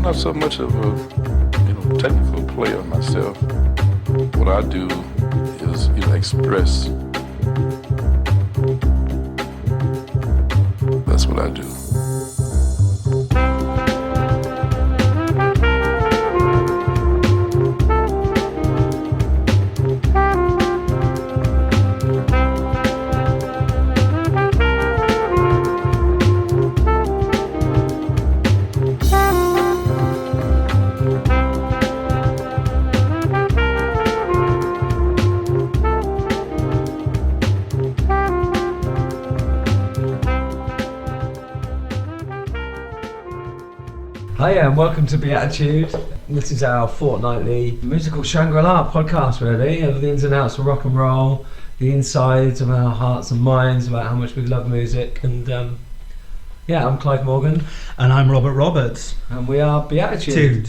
not so much of a technical player myself. What I do is express. That's what I do. Hiya and welcome to Beatitude. This is our fortnightly musical Shangri-La podcast, really, of the ins and outs of rock and roll, the insides of our hearts and minds about how much we love music. And I'm Clive Morgan. And I'm Robert Roberts. And we are Beatitude.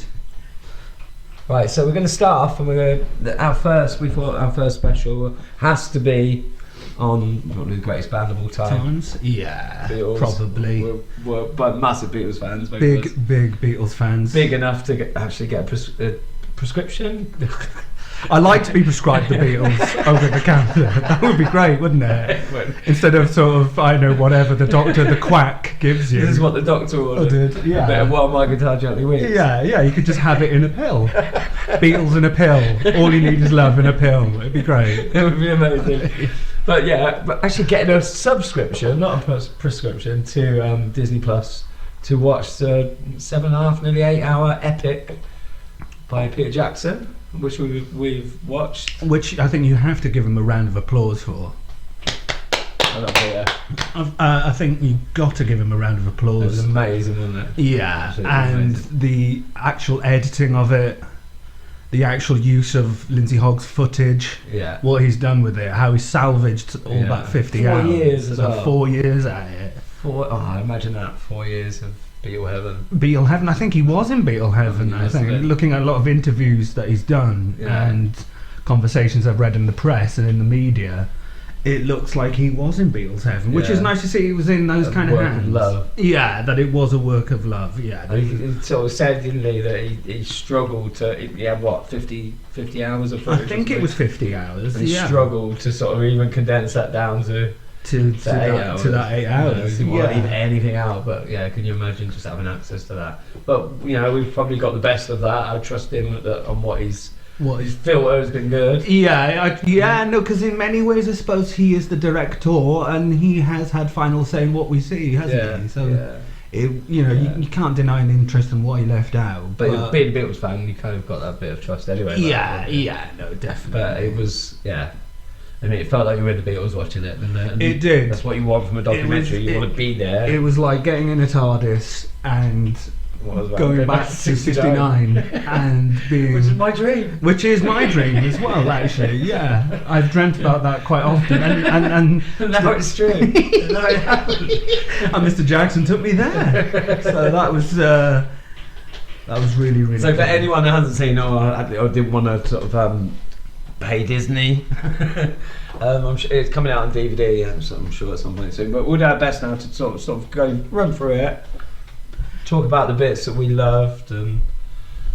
Right, so we're going to start off, and our first special has to be on probably the greatest band of all time. Yeah, Beatles. Probably. We're massive Beatles fans. Big Beatles fans. Big enough to actually get a prescription. I like to be prescribed the Beatles over the counter. That would be great, wouldn't it? Instead of whatever the doctor, the quack gives you. This is what the doctor ordered. Yeah. A bit of While My Guitar Gently Weeps. Yeah, you could just have it in a pill. Beatles in a pill. All you need is love in a pill. It'd be great. It would be amazing. But actually getting a subscription, not a prescription, to Disney Plus to watch the 7.5, nearly 8 hour epic by Peter Jackson, which we've watched. Which I think you have to give him a round of applause for. I love Peter. I think you've got to give him a round of applause. It was amazing, wasn't it? Yeah, Absolutely and amazing. The actual editing of it, the actual use of Lindsay Hogg's footage, what he's done with it, how he salvaged all that 50 4 hours. years as well. 4 years at it. Imagine that, 4 years of Beatle heaven. Beatle heaven. I think he was in Beatle heaven. I think looking at a lot of interviews that he's done and conversations I've read in the press and in the media, it looks like he was in Beatles heaven, which is nice to see. He was in those kind of hands. Of love. Yeah, that it was a work of love. Yeah, he sort of said, didn't he, that he struggled to. He had 50 hours of footage. I think it was 50 hours. And he struggled to sort of even condense that down to that 8 hours. He didn't leave anything out, but can you imagine just having access to that? But we've probably got the best of that. I trust him on what his filter has been good. Because in many ways I suppose he is the director and he has had final say in what we see, hasn't he? So you can't deny an interest in what he left out. But being a Beatles fan, you kind of got that bit of trust anyway. No, definitely. But it was, I mean, it felt like you were in the Beatles watching it, didn't it? And it did. That's what you want from a documentary. You want to be there. It was like getting in a TARDIS and going back to 69 and being... Which is my dream. Which is my dream as well, actually, yeah. I've dreamt about that quite often. And now it's true. Now it happened. And Mr. Jackson took me there. So that was really, really So for cool. anyone who hasn't seen or didn't want to sort of pay Disney, I'm sure it's coming out on DVD, I'm sure at some point soon. But we'll do our best now to sort of go run through it, talk about the bits that we loved, and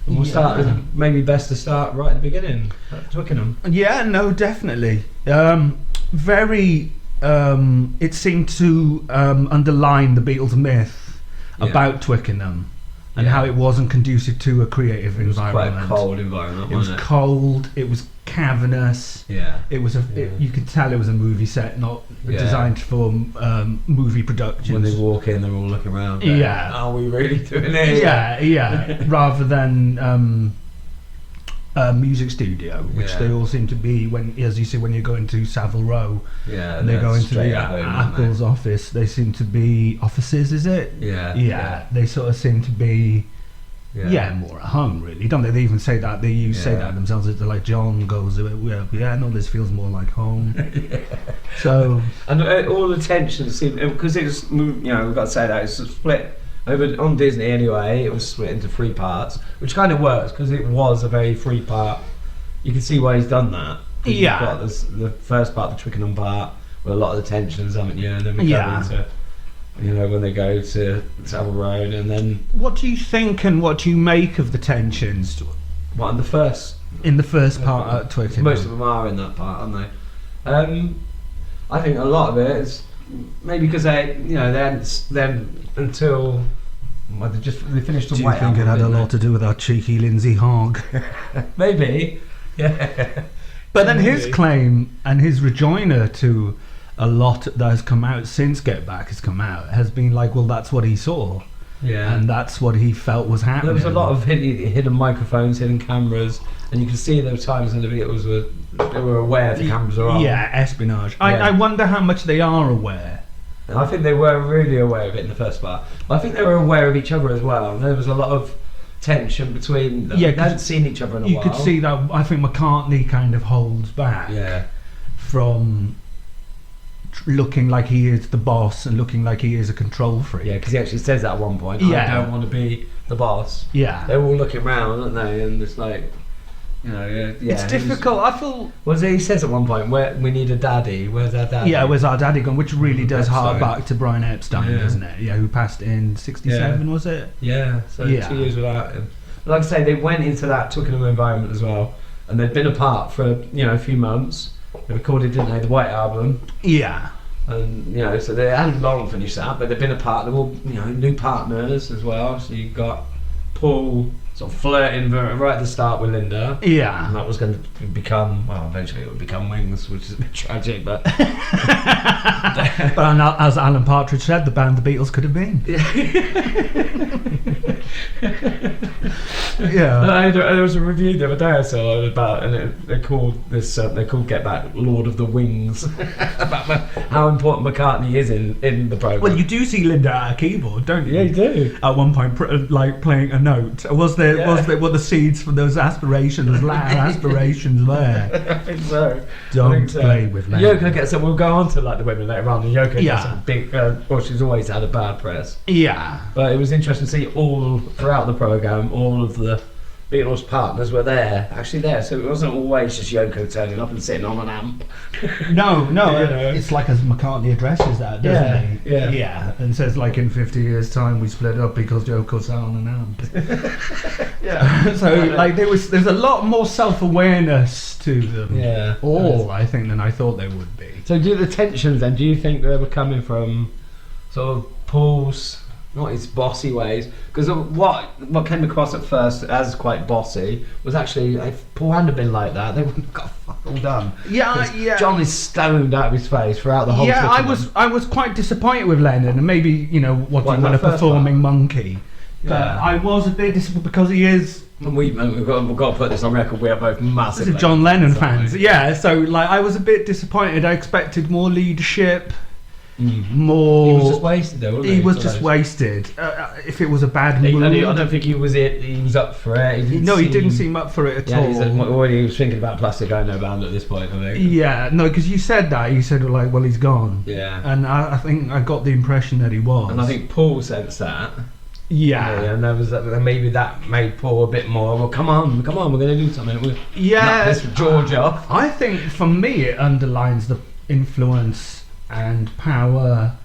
we'll start with maybe best to start right at the beginning, at Twickenham. Yeah, no, definitely. Very. It seemed to underline the Beatles myth about Twickenham. And how it wasn't conducive to a creative environment. Quite a cold environment, it was cold, it was cavernous. It was you could tell it was a movie set, not designed for movie productions. When they walk in, they're all looking around. Are we really doing it? Yeah. Rather than a music studio, which they all seem to be when you go into Savile Row, and they go into the Apple's office. They seem to be offices, is it? Yeah. They sort of seem to be more at home, really, don't they? They even say that. They say that themselves. It's like John goes, no, this feels more like home. So and all the tensions seem, because it's we've got to say that it's split. Over on Disney anyway, it was split into 3 parts, which kind of works because it was a very 3-part. You can see why he's done that. You've got the first part, the Twickenham part, with a lot of the tensions, haven't you? And then we go into You know, when they go to Savile Row, and then what do you think and what do you make of the tensions? What in the first part at Twickenham? Most of them are in that part, aren't they? I think a lot of it is maybe because they hadn't then until they finished the Do you White think Album, it had a didn't lot to do with our cheeky Lindsay Hogg? they? Maybe, yeah. But then his claim and his rejoinder to a lot that has come out since Get Back has come out has been like, well, that's what he saw. Yeah. And that's what he felt was happening. There was a lot of hidden microphones, hidden cameras, and you can see there were times when the Beatles were aware the cameras are on. Yeah, espionage. Yeah. I wonder how much they are aware. And I think they were really aware of it in the first part. But I think they were aware of each other as well. There was a lot of tension between them. Yeah, they hadn't seen each other in a you while. could see that. I think McCartney kind of holds back from looking like he is the boss and looking like he is a control freak. Yeah, because he actually says that at one point. Yeah. I don't want to be the boss. Yeah. They're all looking around, aren't they? And it's like, you know, yeah. It's difficult. I feel. He says at one point, "Where we need a daddy. Where's our daddy?" Yeah, where's our daddy gone? Which really does hark Epstein. back to Brian Epstein, doesn't it? Yeah, who passed in '67, was it? Yeah. So 2 Yeah. years without him. Like I say, they went into that Twickenham environment as well, and they'd been apart for a few months. They recorded, didn't they, the White Album? Yeah. And so they hadn't long finished that, but they've been apart. They're all new partners as well. So you've got Paul sort of flirting right at the start with Linda. Yeah. And that was going to become, eventually it would become Wings, which is a bit tragic, but But as Alan Partridge said, the band the Beatles could have been. Yeah. There was a review the other day I saw about, and they called Get Back Lord of the Wings, about how important McCartney is in the program. Well, you do see Linda at a keyboard, don't you? Yeah, you do. At one point, playing a note. Were the seeds for those aspirations, aspirations there? I think so. Don't play with Lennon. Yoko gets some. We'll go on to like the women later on. And Yoko Yeah. gets some big. She's always had a bad press. Yeah. But it was interesting to see all throughout the program, all of the Beatles partners were actually there. So it wasn't always just Yoko turning up and sitting on an amp. No, You know. it's like as McCartney addresses that, doesn't he? Yeah. Yeah, and says like in 50 years' time we split up because Yoko sat on an amp. Yeah. So like there's a lot more self-awareness to them. Yeah. I think than I thought they would be. So do the tensions then? Do you think they were coming from sort of Paul's? Not his bossy ways, because what came across at first as quite bossy was actually, if Paul hadn't been like that, they wouldn't have got fuck all done. Yeah. John is stoned out of his face throughout the whole. Yeah, Twickenham. I was quite disappointed with Lennon, and maybe what What, do in you want, a that first performing part? monkey? But Yeah. I was a bit disappointed because he is. And we've got to put this on record. We are both massive John Lennon fans. aren't we? Yeah, so like I was a bit disappointed. I expected more leadership, more. He was just wasted though, wasn't he? He was just wasted. If it was a bad I mood. don't think he was up for it. He didn't seem up for it at all. He was thinking about Plastic Ono Band at this point, I think. Yeah, no, because you said that. You said like, well, he's gone. Yeah. And I think I got the impression that he was. And I think Paul sensed that. Yeah. And there was maybe that made Paul a bit more. Well, come on, we're going to do something. We'll knock this George off. I think for me it underlines the influence and power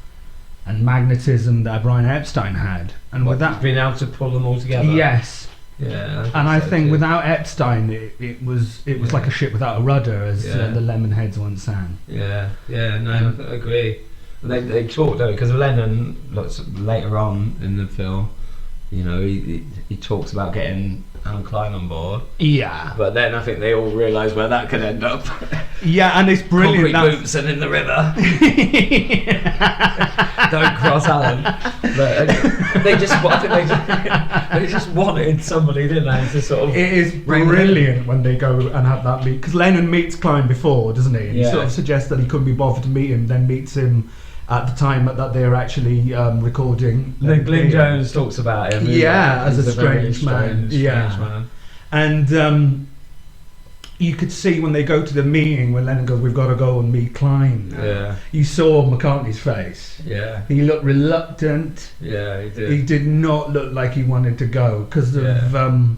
and magnetism that Brian Epstein had, and with that, being able to pull them all together. yes. Yeah. I think without Epstein, it was like a ship without a rudder, as the Lemonheads once sang. Yeah. No, I agree. They talked though, because Lennon later on in the film, he talks about getting Alan Klein on board. Yeah. But then I think they all realise where that could end up. Yeah, and it's brilliant. Concrete boots and in the river. Don't cross Alan. But they just wanted somebody, didn't they, to sort of. It is brilliant when they go and have that meet, because Lennon meets Klein before, doesn't he? And he sort of suggests that he couldn't be bothered to meet him, then meets him at the time that they're actually recording. Glyn Jones talks about him. As a strange man. Strange man. And you could see when they go to the meeting, when Lennon goes, "We've got to go and meet Klein." Yeah. You saw McCartney's face. Yeah. He looked reluctant. Yeah, he did. He did not look like he wanted to go because of.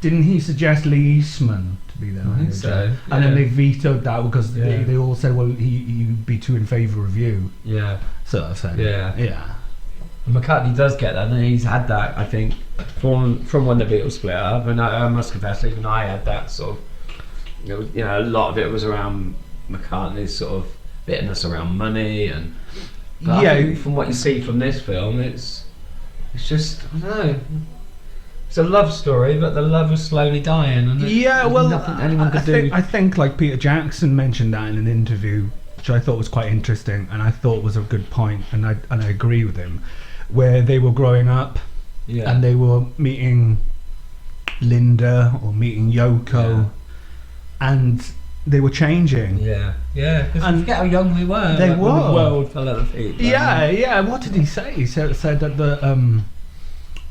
Didn't he suggest Lee Eastman to be there? I think so. And then they vetoed that because they all said, "Well, he'd be too in favour of you." Yeah. Sort of thing. Yeah. Yeah. McCartney does get that, and he's had that, I think, from when the Beatles split up. And I must confess, even I had that sort of, a lot of it was around McCartney's sort of bitterness around money, but I think from what you see from this film, it's just, I don't know. It's a love story, but the love is slowly dying, and there's nothing anyone could do. I think like Peter Jackson mentioned that in an interview, which I thought was quite interesting, and I thought was a good point, and I agree with him, where they were growing up, and they were meeting Linda or meeting Yoko, and they were changing. Because forget how young they were. They were. When the world fell at their feet. What did he say? He said that the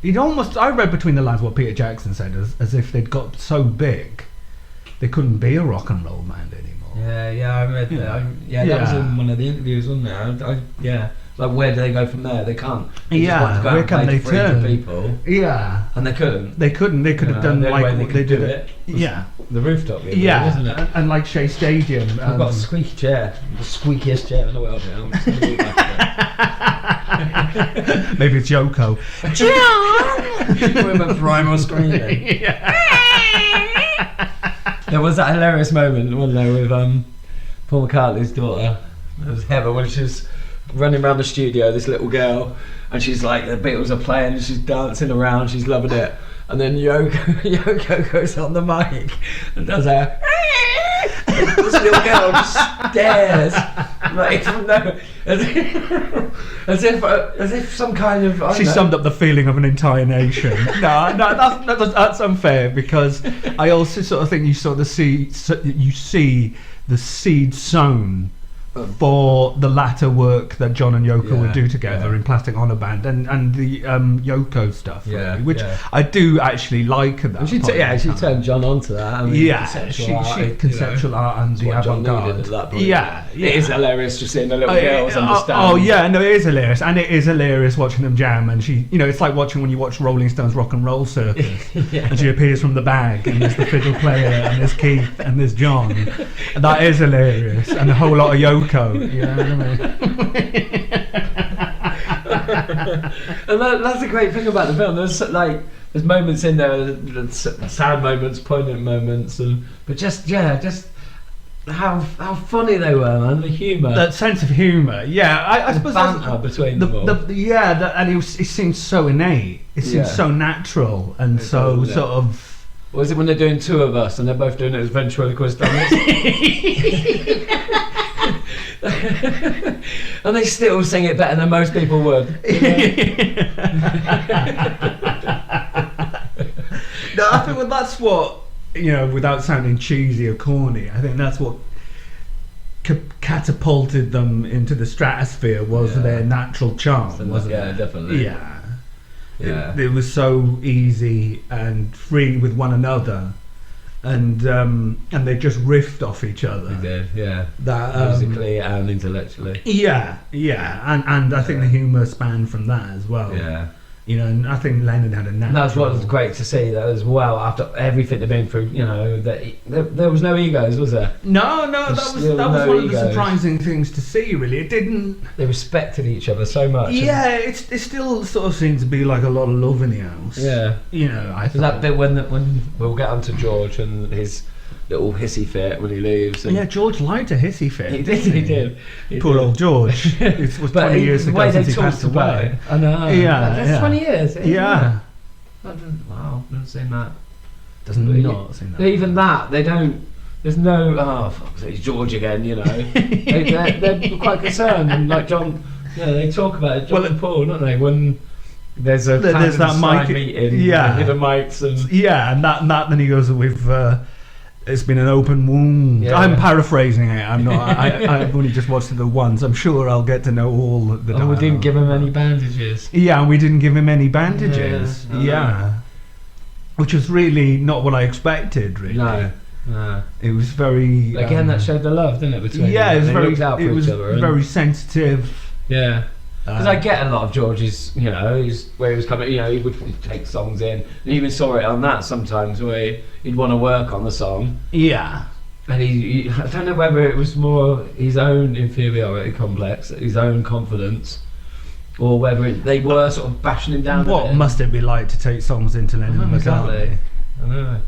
he'd almost. I read between the lines what Peter Jackson said, as if they'd got so big, they couldn't be a rock and roll band anymore. I read that. That was in one of the interviews, wasn't it? Like, where do they go from there? They can't. They just want to go where and can play they to turn? People. And they couldn't. They could have done the only way like they did it. The rooftop. Isn't it? And like Shea Stadium. We've got a squeaky chair, the squeakiest chair in the world. Maybe it's Yoko. With a primal screaming. There was that hilarious moment, wasn't there, with Paul McCartney's daughter. It was Heather when she was running around the studio, this little girl, and she's like, the Beatles are playing, and she's dancing around, she's loving it, and then Yoko goes on the mic and does a this little girl just stares like from nowhere, as if some kind of she summed up the feeling of an entire nation. no, that's unfair, because I also sort of think you see the seed sown for the latter work that John and Yoko would do together in Plastic Ono Band and the Yoko stuff, really, which I do actually like. That she turned John onto that. I mean, conceptual art and the avant-garde. It is hilarious just seeing the little girls understand. It is hilarious, and it is hilarious watching them jam. And she, it's like watching when you watch Rolling Stones Rock and Roll Circus, and she appears from the bag, and there's the fiddle player, and there's Keith, and there's John, and that is hilarious, and a whole lot of Yoko. You know what I mean? And that's the great thing about the film. There's moments in there, sad moments, poignant moments, but just how funny they were, man. The humour, that sense of humour. I suppose banter between them all. And it seems so innate. It seems so natural and so sort of. Or is it when they're doing Two of Us and they're both doing it as ventriloquist dummies? And they still sing it better than most people would. No, I think that's what, without sounding cheesy or corny, I think that's what catapulted them into the stratosphere was their natural charm, wasn't it? Definitely. It was so easy and free with one another, and they just riffed off each other. They did, that musically and intellectually. And I think the humour spanned from that as well. And I think Lennon had a natural. That's what was great to see, though, as well. After everything they've been through, there was no egos, was there? No, that was one of the surprising things to see. Really, it didn't. They respected each other so much. It still sort of seems to be like a lot of love in the house. I thought that bit when we'll get onto George and his little hissy fit when he leaves. George liked a hissy fit. He did. Poor old George. It was 20 years ago since he passed away. I know. That's 20 years. Yeah. Wow, I've never seen that. Not seen that. Even that, they don't. There's no. It's George again. They're quite concerned, and like John. They talk about it. John and Paul, don't they? When there's that mic meeting, hidden mics, and and then he goes with. It's been an open wound. I'm paraphrasing it. I'm not. I've only just watched it once. I'm sure I'll get to know all the dialogue. We didn't give him any bandages. And we didn't give him any bandages. Which was really not what I expected. Really. No. It was very. Again, that showed the love, didn't it? Between them? It was they looked out for each other. Very sensitive. Because I get a lot of George's, where he was coming, he would take songs in. And even saw it on that sometimes, where he'd want to work on the song. And he I don't know whether it was more his own inferiority complex, his own confidence, or whether they were sort of bashing him down. What must it be like to take songs into Lennon and McCartney? I know.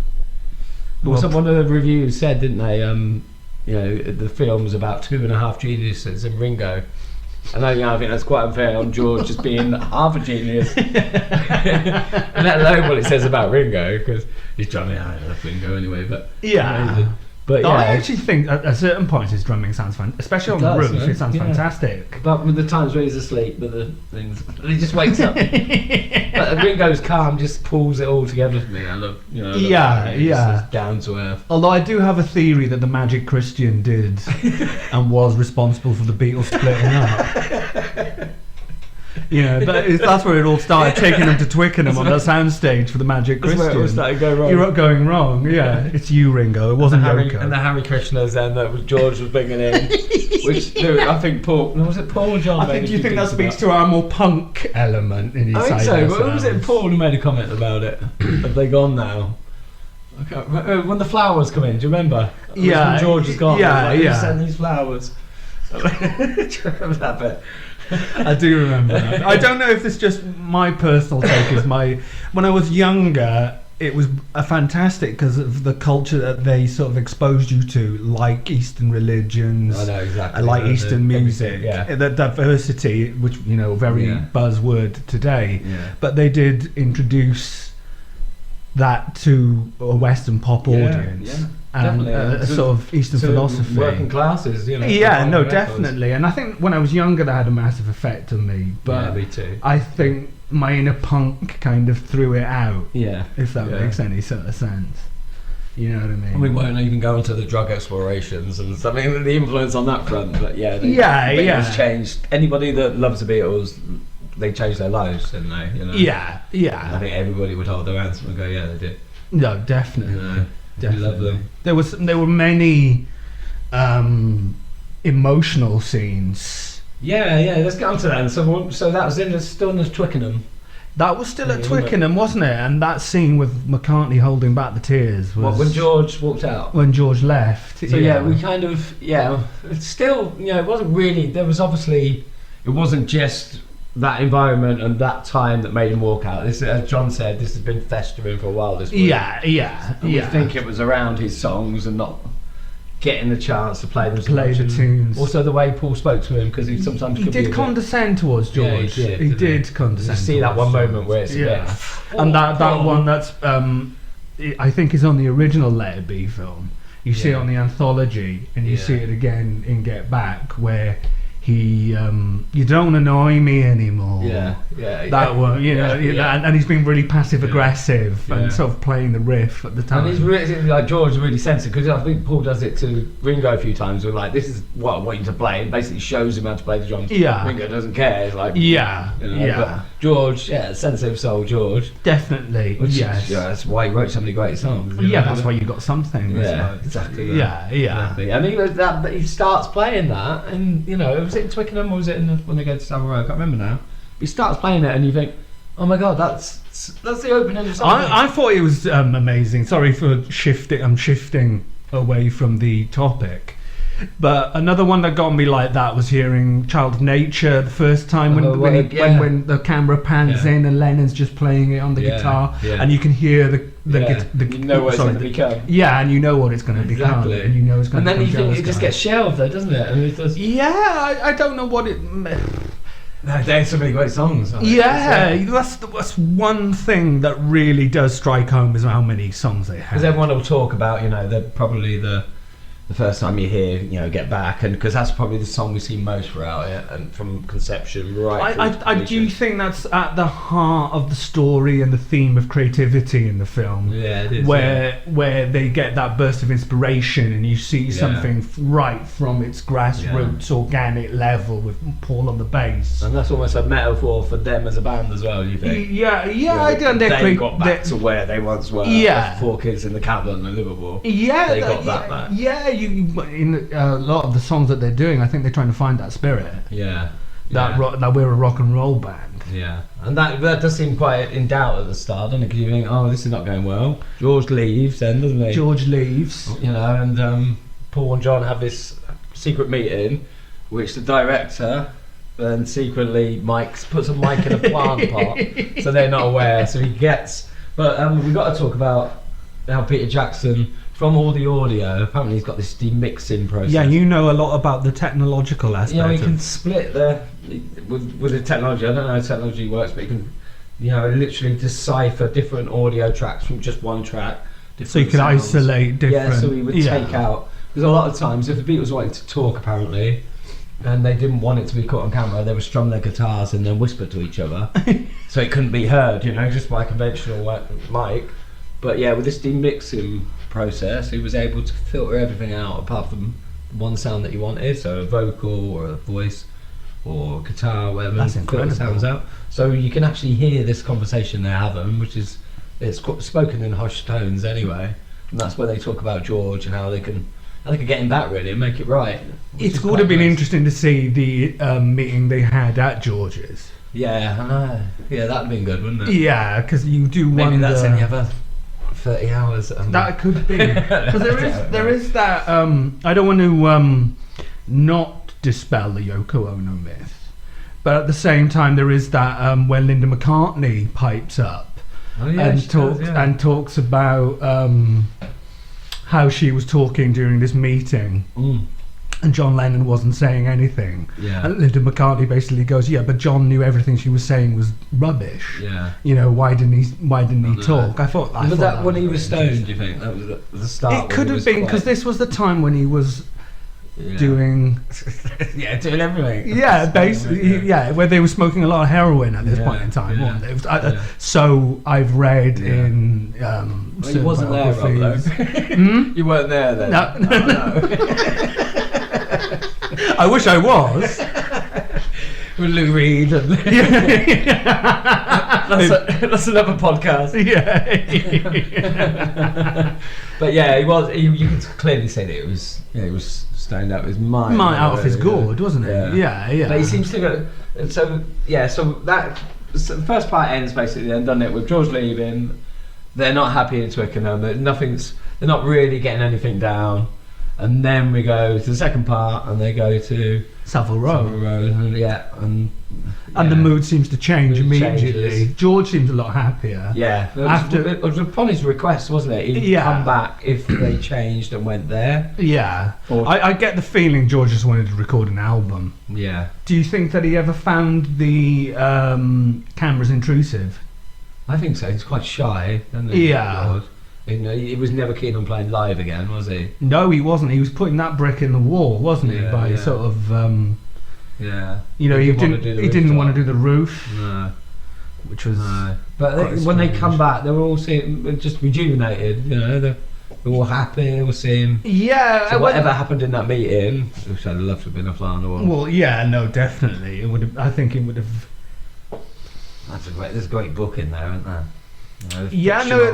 Well, one of the reviews said, didn't they? The film was about 2.5 geniuses in Ringo. And I think that's quite unfair on George just being half a genius. Let alone what it says about Ringo, because he's drumming. I love Ringo anyway, but But I actually think at certain points his drumming sounds fun, especially on the roof. It sounds fantastic. But with the times where he's asleep, with the things, and he just wakes up. But Ringo's calm just pulls it all together for me. I love, down to earth. Although I do have a theory that the Magic Christian did and was responsible for the Beatles splitting up. That's where it all started, taking them to Twickenham on the soundstage for the Magic Christian. That's where it all started going wrong. You're going wrong, yeah. It's you, Ringo. It wasn't Yoko. And the Harry Krishners then that George was bringing in, which I think Paul or John? Do you think that speaks to our more punk element in his I think so. But was it Paul who made a comment about it? Have they gone now? When the flowers come in, do you remember? Yeah. When George has gone. Yeah. Send these flowers. Do you remember that bit? I do remember that. I don't know if this is just my personal take. When I was younger, it was fantastic because of the culture that they sort of exposed you to, like Eastern religions. I know exactly. Like Eastern music, yeah. The diversity, which very buzzword today. Yeah. But they did introduce that to a Western pop audience. Yeah. And a sort of Eastern philosophy. Working classes, Yeah, no, definitely. And I think when I was younger, that had a massive effect on me. But me too. I think my inner punk kind of threw it out. Yeah. If that makes any sort of sense. You know what I mean? And we won't even go into the drug explorations and stuff. I mean, the influence on that front. But the Beatles changed. Anybody that loves the Beatles, they changed their lives, didn't they? Yeah. I think everybody would hold their hands and go, yeah, they did. No, definitely. Definitely. Love them. There were many emotional scenes. Yeah. Let's get on to that. So that was still in Twickenham. That was still at Twickenham, wasn't it? And that scene with McCartney holding back the tears was when George walked out. When George left. So we kind of It's still it wasn't really. There was obviously it wasn't just that environment and that time that made him walk out. This, as John said, this has been festering for a while. This week. We think it was around his songs and not getting the chance to play them. Play the tunes. Also, the way Paul spoke to him, because he sometimes he did condescend towards George. Yeah, he did condescend. You see that one moment where it's and that one that's I think is on the original Let It Be film. You see it on the anthology, and you see it again in Get Back, where he you don't annoy me anymore. That one, and he's been really passive aggressive and sort of playing the riff at the time. And he's really, like, George is really sensitive, because I think Paul does it to Ringo a few times. We're like, this is what I want you to play, and basically shows him how to play the drums. Ringo doesn't care. He's like, But George, sensitive soul George, definitely. That's why he wrote so many great songs. That's why you got something. Exactly. Exactly. And he starts playing that, and was it in Twickenham or was it when they go to Savile Row? I can't remember now. He starts playing it and you think, oh my god, that's the opening of the song. I thought it was amazing. Sorry for shifting. I'm shifting away from the topic. But another one that got me like that was hearing Child of Nature the first time when the camera pans in and Lennon's just playing it on the guitar and you can hear the you know what it's going to become. Yeah, and you know what it's going to become. And you know it's going to become. And then you think it just gets shelved though, doesn't it? And it does. I don't know what it. No, there's so many great songs. That's one thing that really does strike home is how many songs they have. Because everyone will talk about, they're probably the first time you hear, Get Back, and because that's probably the song we see most throughout it, and from conception right. I do think that's at the heart of the story and the theme of creativity in the film. Yeah, it is. Where they get that burst of inspiration, and you see something right from its grassroots, organic level with Paul on the bass. And that's almost a metaphor for them as a band as well. You think? I don't. They got back to where they once were. Yeah, 4 kids in the Cabin in Liverpool. Yeah, they got that back. Yeah. In a lot of the songs that they're doing, I think they're trying to find that spirit. That we're a rock and roll band. Yeah, and that does seem quite in doubt at the start, doesn't it? Because you think, oh, this is not going well. George leaves, then, doesn't he? George leaves. And Paul and John have this secret meeting, which the director and secretly Mike puts a mic in a plant pot, so they're not aware. So he gets. But we've got to talk about how Peter Jackson, from all the audio, apparently he's got this demixing process. Yeah, you know a lot about the technological aspect. You know, he can split with the technology. I don't know how technology works, but he can, literally decipher different audio tracks from just one track. So you can isolate different. Yeah, so he would take out, because a lot of times if the Beatles wanted to talk, apparently, and they didn't want it to be caught on camera, they would strum their guitars and then whisper to each other, so it couldn't be heard, just by conventional mic. But yeah, with this demixing process, he was able to filter everything out apart from one sound that you wanted, so a vocal or a voice or guitar, whatever. That's incredible. Sounds out, so you can actually hear this conversation they're having, which is spoken in hushed tones anyway, and that's where they talk about George and how they can get him back really and make it right. It would have been interesting to see the meeting they had at George's. Yeah, I know. Yeah, that'd been good, wouldn't it? Yeah, because you do Maybe wonder. that's any other 30 hours. That could be. Because there is that. I don't want to not dispel the Yoko Ono myth, but at the same time there is that where Linda McCartney pipes up and talks about how she was talking during this meeting. And John Lennon wasn't saying anything. Yeah. And Linda McCartney basically goes, "Yeah, but John knew everything she was saying was rubbish. Yeah. Why didn't he talk?" I thought that when he was stoned, do you think that was the start? It could have been, because this was the time when he was doing doing everything. Yeah, basically, where they were smoking a lot of heroin at this point in time. Wasn't it? So I've read in he wasn't there, Rob, though. You weren't there then. No. I wish I was. With Lou Reed. That's another podcast. Yeah. But yeah, he was. You could clearly say that it was. Yeah, he was stoned out of his mind. Out of his gourd, wasn't it? Yeah. But he seems to go. So the first part ends basically then, doesn't it? With George leaving, they're not happy in Twickenham. They're not really getting anything down. And then we go to the second part, and they go to Savile Row. And the mood seems to change immediately. Changes. George seems a lot happier. Yeah. It was upon his request, wasn't it? He'd come back if they changed and went there. Yeah. I get the feeling George just wanted to record an album. Yeah. Do you think that he ever found the cameras intrusive? I think so. He's quite shy, isn't he? Yeah. He was never keen on playing live again, was he? No, he wasn't. He was putting that brick in the wall, wasn't he? By sort of. He didn't want to do the roof. No. Which was. No. But when they come back, they were all just rejuvenated. They're all happy. They were seeing. Yeah. So whatever happened in that meeting, which I'd love to have been a fly on the wall. Well, yeah, no, definitely. It would have. I think it would have. There's a great book in there, isn't there?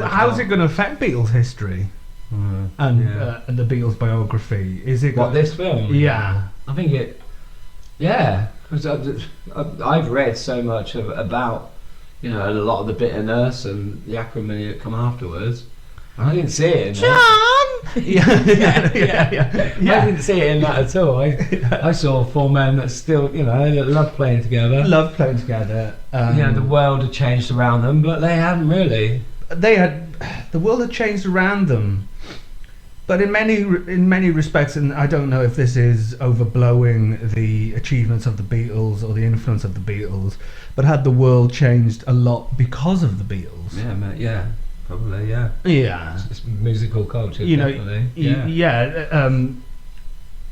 How's it going to affect Beatles history and the Beatles biography? Is it this film? Yeah, I think it. Yeah, because I've read so much about a lot of the bitterness and the acrimony that come afterwards. I didn't see it in John. I didn't see it in that at all. I saw four men that still, that love playing together. The world had changed around them, but they hadn't really. The world had changed around them, but in many respects, and I don't know if this is overblowing the achievements of the Beatles or the influence of the Beatles, but had the world changed a lot because of the Beatles? Yeah. Probably, yeah. Yeah. It's musical culture, definitely.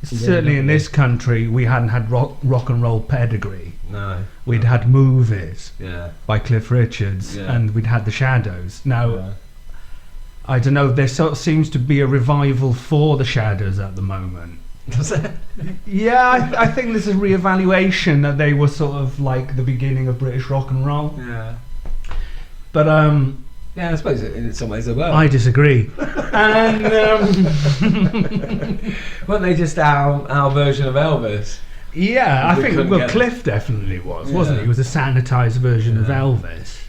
Certainly in this country, we hadn't had rock and roll pedigree. No. We'd had movies by Cliff Richards, and we'd had The Shadows. Now, I don't know, there sort of seems to be a revival for The Shadows at the moment. Does it? Yeah, I think there's a re-evaluation that they were sort of like the beginning of British rock and roll. Yeah. But, yeah, I suppose in some ways they were. I disagree. And weren't they just our version of Elvis? Yeah, I think Cliff definitely wasn't he? He was a sanitised version of Elvis.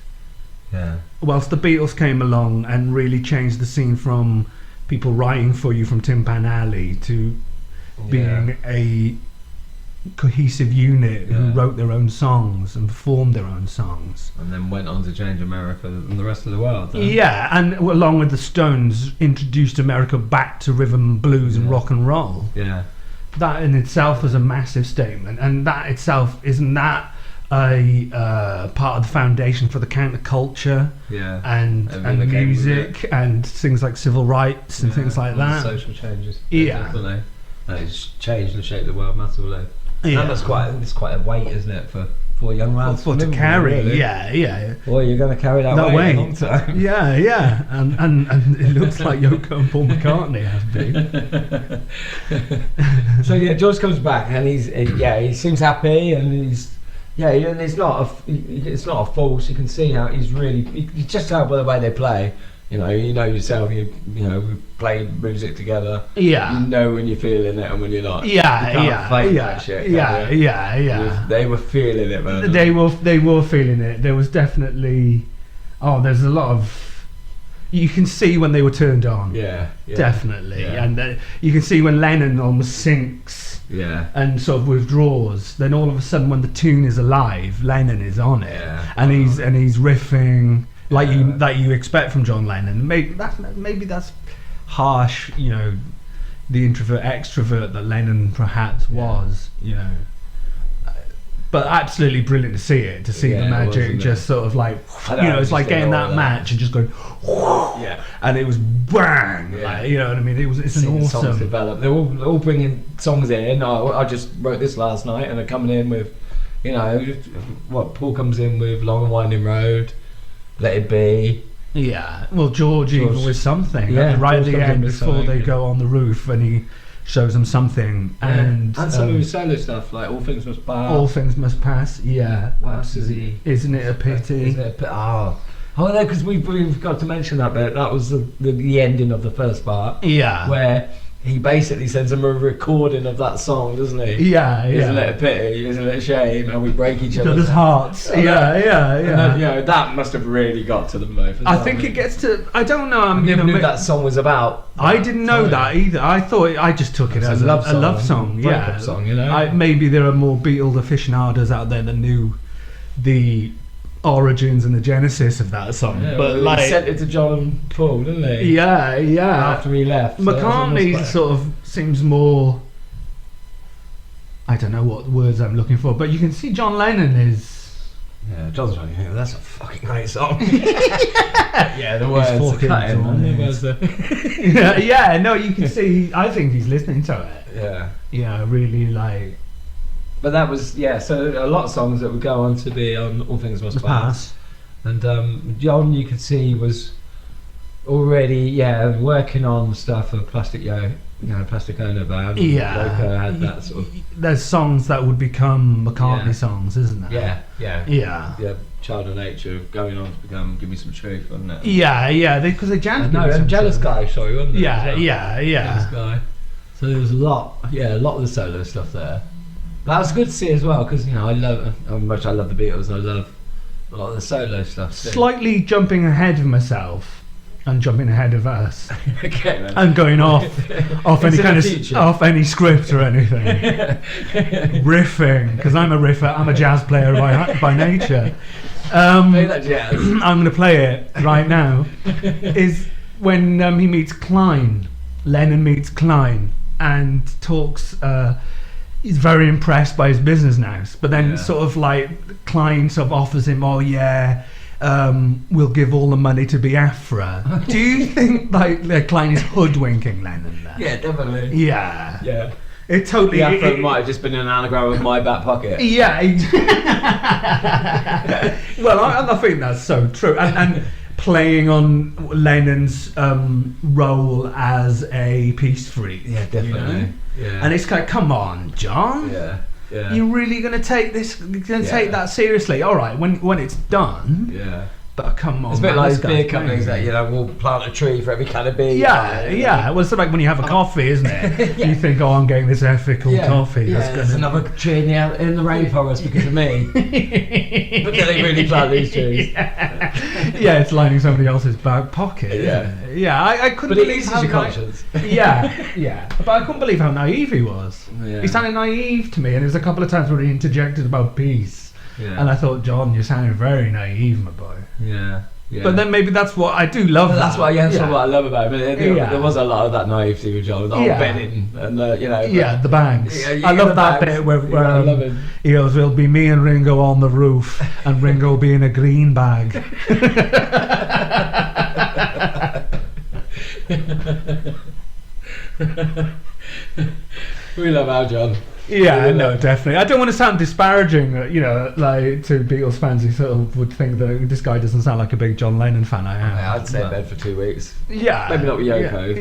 Yeah. Whilst the Beatles came along and really changed the scene from people writing for you from Tin Pan Alley to being a cohesive unit who wrote their own songs and performed their own songs. And then went on to change America and the rest of the world. Yeah, and along with the Stones, introduced America back to rhythm and blues and rock and roll. Yeah. That in itself was a massive statement, and that itself, isn't that a part of the foundation for the counterculture and music and things like civil rights and things like that? Social changes. Yeah. Definitely. And it's changed and shaped the world massively. Yeah. And it's quite a weight, isn't it, for young lads to carry? Really. Yeah. Well, you're going to carry that weight a long time. Yeah, and it looks like Yoko and Paul McCartney have been. So George comes back and he seems happy and and it's not a false. You can see how you just tell by the way they play. You know yourself. You we play music together. Yeah. You know when you're feeling it and when you're not. Yeah. You can't fake that shit. Yeah. They were feeling it, man. They were feeling it. There was definitely. There's a lot of. You can see when they were turned on. Yeah. Definitely, yeah. And you can see when Lennon almost sinks. Yeah. And sort of withdraws. Then all of a sudden, when the tune is alive, Lennon is on it, and he's riffing. Like you expect from John Lennon. Maybe that's harsh, the introvert extrovert that Lennon perhaps was, But absolutely brilliant to see the magic just sort of like, it's like getting that match and just going, and it was bang, you know what I mean? It's an awesome. Songs develop. They're all bringing songs in. I just wrote this last night, and they're coming in with, Paul comes in with Long and Winding Road. Let It Be. Yeah. Well, George even with something. Yeah. Right at the end before they go on the roof, and he shows them something, and some of his solo stuff like All Things Must Pass. All Things Must Pass. Yeah. What else is he? Isn't It a Pity? Oh no, because we've got to mention that bit. That was the ending of the first part. Yeah. Where he basically sends them a recording of that song, doesn't he? Yeah. Isn't it a pity? Isn't it a shame? And we break each other's hearts. Yeah. That must have really got to them both. I think it gets to. I don't know. I never knew that song was about. I didn't know that either. I thought I just took it as a love song. Breakup song, maybe there are more Beatles aficionados out there that knew the origins and the genesis of that song, but he sent it to John and Paul, didn't he? Yeah. After he left, McCartney sort of seems more. I don't know what words I'm looking for, but you can see John Lennon is. Yeah, John's like, that's a fucking great song. The words are cutting. No, you can see. I think he's listening to it. Yeah, really like. But that was so a lot of songs that would go on to be on All Things Must Pass. And John, you could see, was already working on stuff for Plastic Ono Band. Yoko had that sort of. There's songs that would become McCartney songs, isn't there? Yeah. Child of Nature going on to become Give Me Some Truth, wasn't it? Yeah. Because they jammed. And Jealous Guy, sorry, wasn't it? Yeah. Jealous Guy. So there was a lot of the solo stuff there. That was good to see as well, because I love how much I love the Beatles, and I love a lot of the solo stuff too. Slightly jumping ahead of myself and jumping ahead of us, okay, man. and going off any kind off any script or anything, riffing, because I'm a riffer. I'm a jazz player by nature. Play that jazz. I'm going to play it right now. Is when he meets Klein. Lennon meets Klein and talks. He's very impressed by his business now, but then sort of like Klein sort of offers him, we'll give all the money to Biafra. Do you think like Klein is hoodwinking Lennon there? Yeah, definitely. Yeah. It totally. Biafra might have just been an anagram of my back pocket. Yeah. Well, I think that's so true, and playing on Lennon's role as a peace freak. Yeah, definitely. Yeah. And it's like, come on, John. Yeah. You're really gonna take this? You're gonna take that seriously? All right. When it's done. Yeah. But come on, it's a bit man, like this beer guy's companies crazy. that we'll plant a tree for every can of beer. Yeah. Well, it's like when you have a coffee, isn't it? You think, oh, I'm getting this ethical coffee. Yeah, there's another tree in the rainforest because of me. But do they really plant these trees? Yeah, it's lining somebody else's back pocket. Yeah. I couldn't. But it believe eases how your naive- conscience. Yeah. But I couldn't believe how naive he was. Yeah. He sounded naive to me, and there was a couple of times where he interjected about peace, and I thought, John, you sounded very naive, my boy. Yeah. But then maybe that's what I do love. That's what I love about it. There was a lot of that naivety with John. The whole bedding and the bangs. Yeah, I love that bags. bit where I love it. he goes, "It'll be me and Ringo on the roof, and Ringo will be in a green bag." We love our John. Yeah, no, definitely. I don't want to sound disparaging, like to Beatles fans who sort of would think that this guy doesn't sound like a big John Lennon fan. I am. I'd stay in bed for 2 weeks. Yeah, maybe not with Yoko.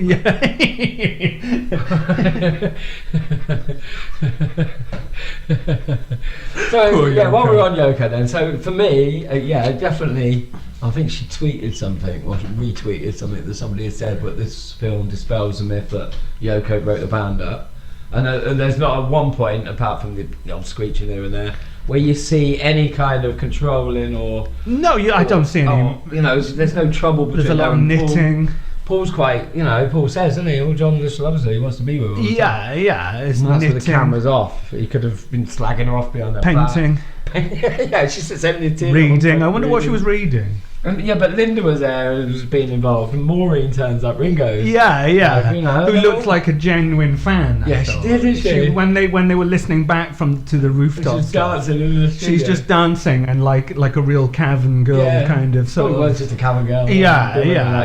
So while we're on Yoko, then, so for me, definitely. I think she tweeted something or retweeted something that somebody had said, but this film dispels the myth that Yoko broke the band up. And there's not at one point, apart from the old screeching here and there, where you see any kind of controlling or... No, I don't see any... there's no trouble between... There's a lot of knitting. Paul's quite, Paul says, doesn't he? Oh, John just loves her, he wants to be with her. Yeah. It's and that's knitting. with the cameras off. He could have been slagging her off behind her painting. Yeah, she sits empty. Reading. I wonder what she was reading. But Linda was there and was being involved, and Maureen turns up, Ringo's. Yeah. Who looked like a genuine fan. Yeah, she did, didn't she? When they were listening back to the rooftop. She's dancing in the studio. She's just dancing and like a real cavern girl kind of. Probably was just a cavern girl. Yeah.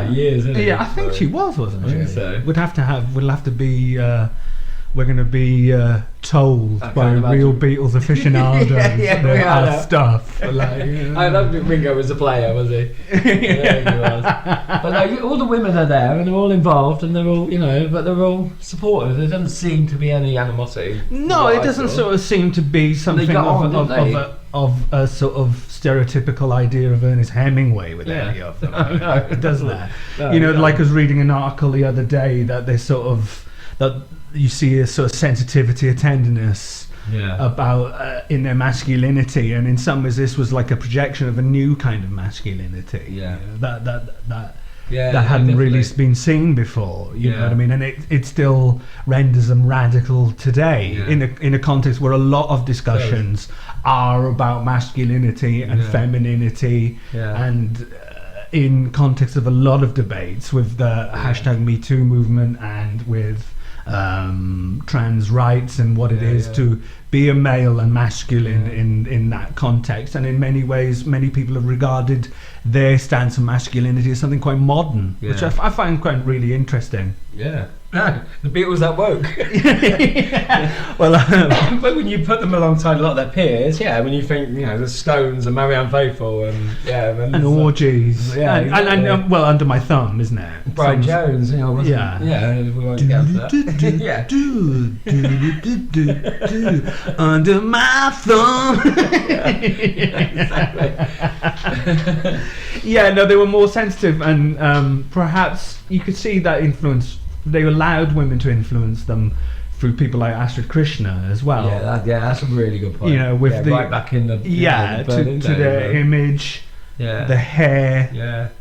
Like years, isn't it? Yeah, I think she was, wasn't she? I think so. We'll have to be. We're going to be told by real Beatles aficionados our stuff. I loved it. Ringo was a player, was he? He was. But all the women are there and they're all involved and they're all, but they're all supportive. There doesn't seem to be any animosity. No, it doesn't sort of seem to be something of a sort of stereotypical idea of Ernest Hemingway with any of them. Doesn't there? Like I was reading an article the other day that they sort of... that you see a sort of sensitivity, a tenderness about in their masculinity, and in some ways this was like a projection of a new kind of masculinity that hadn't really been seen before. You know what I mean? And it still renders them radical today in a context where a lot of discussions are about masculinity and femininity and in context of a lot of debates with the hashtag Me Too movement and with trans rights and what it is to be a male and masculine in that context. And in many ways, many people have regarded their stance on masculinity as something quite modern, which I find quite really interesting. Yeah. The Beatles that woke. Well, but when you put them alongside a lot of their peers, when you think, the Stones and Marianne Faithfull and orgies, and Under My Thumb, isn't it? Brian Jones, we won't get into that. Under My Thumb. Exactly. They were more sensitive, and perhaps you could see that influence. They allowed women to influence them through people like Astrid Krishna as well. That's a really good point. With the right back in the to their image, the hair.